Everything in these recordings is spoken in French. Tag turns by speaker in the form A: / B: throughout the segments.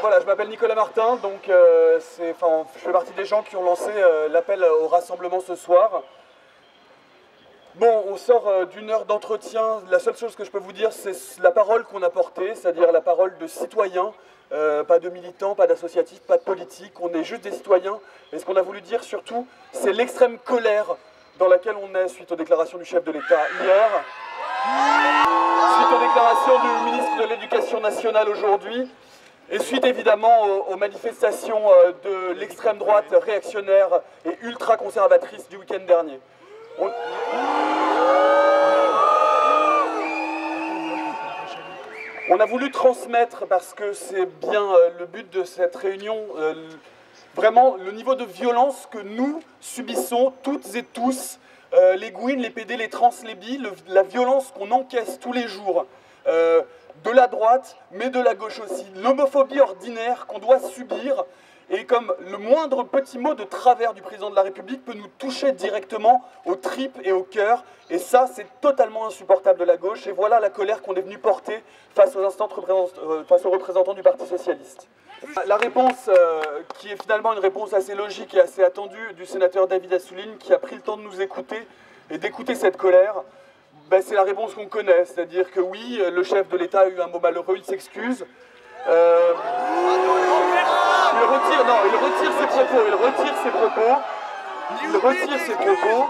A: Voilà, je m'appelle Nicolas Martin, donc je fais partie des gens qui ont lancé l'appel au rassemblement ce soir. Bon, on sort d'une heure d'entretien. La seule chose que je peux vous dire, c'est la parole qu'on a portée, c'est-à-dire la parole de citoyens, pas de militants, pas d'associatifs, pas de politiques, on est juste des citoyens. Et ce qu'on a voulu dire surtout, c'est l'extrême colère dans laquelle on est suite aux déclarations du chef de l'État hier, suite aux déclarations du ministre de l'Éducation nationale aujourd'hui, et suite évidemment aux manifestations de l'extrême droite réactionnaire et ultra-conservatrice du week-end dernier. On a voulu transmettre, parce que c'est bien le but de cette réunion, vraiment le niveau de violence que nous subissons toutes et tous, les gouines, les PD, les trans, les bi, la violence qu'on encaisse tous les jours. De la droite, mais de la gauche aussi. L'homophobie ordinaire qu'on doit subir, et comme le moindre petit mot de travers du président de la République peut nous toucher directement aux tripes et au cœur, et ça c'est totalement insupportable de la gauche, et voilà la colère qu'on est venu porter face aux représentants du Parti Socialiste. La réponse, qui est finalement une réponse assez logique et assez attendue du sénateur David Assouline, qui a pris le temps de nous écouter et d'écouter cette colère, ben, c'est la réponse qu'on connaît, c'est-à-dire que oui, le chef de l'État a eu un mot malheureux, il s'excuse. Il retire ses propos.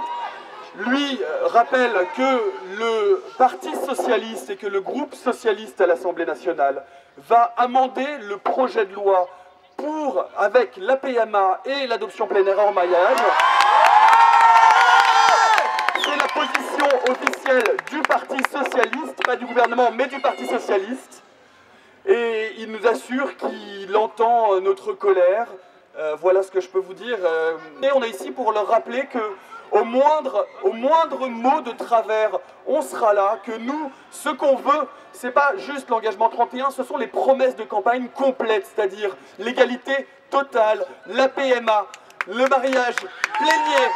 A: Lui rappelle que le Parti Socialiste et que le groupe socialiste à l'Assemblée nationale va amender le projet de loi avec la PMA et l'adoption plein air hors mariage. C'est la position officielle du Parti Socialiste, pas du gouvernement, mais du Parti Socialiste. Et il nous assure qu'il entend notre colère. Voilà ce que je peux vous dire. Et on est ici pour leur rappeler qu'au moindre mot de travers, on sera là, que nous, ce qu'on veut, c'est pas juste l'engagement 31, ce sont les promesses de campagne complètes, c'est-à-dire l'égalité totale, la PMA, le mariage plénier,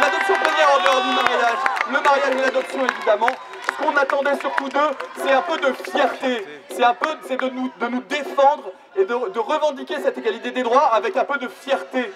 A: l'adoption plénière en dehors du mariage, le mariage et l'adoption évidemment. Ce qu'on attendait surtout d'eux, c'est un peu de fierté, c'est de nous défendre et de revendiquer cette égalité des droits avec un peu de fierté.